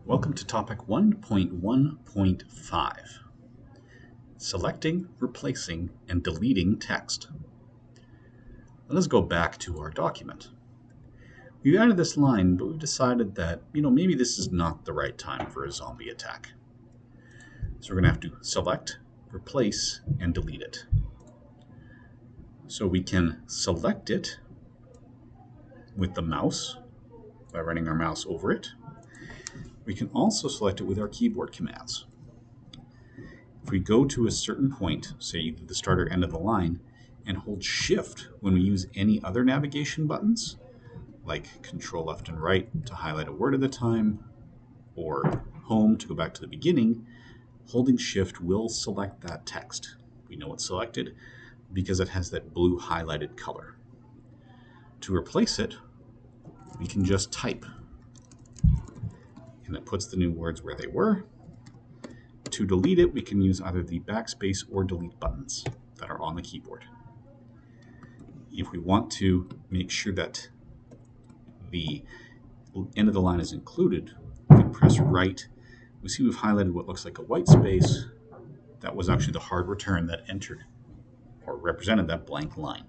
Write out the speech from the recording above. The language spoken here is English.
Welcome to topic 1.1.5, selecting, replacing, and deleting text. Let us go back to our document. We've added this line, but we've decided that, maybe this is not the right time for a zombie attack. So we're going to have to select, replace, and delete it. So we can select it with the mouse by running our mouse over it. We can also select it with our keyboard commands. If we go to a certain point, say the start or end of the line, and hold Shift when we use any other navigation buttons, like Control Left and Right to highlight a word at a time, or Home to go back to the beginning, holding Shift will select that text. We know it's selected because it has that blue highlighted color. To replace it, we can just type, and it puts the new words where they were. To delete it, we can use either the backspace or delete buttons that are on the keyboard. If we want to make sure that the end of the line is included, we can press right. We see we've highlighted what looks like a white space. That was actually the hard return that entered or represented that blank line.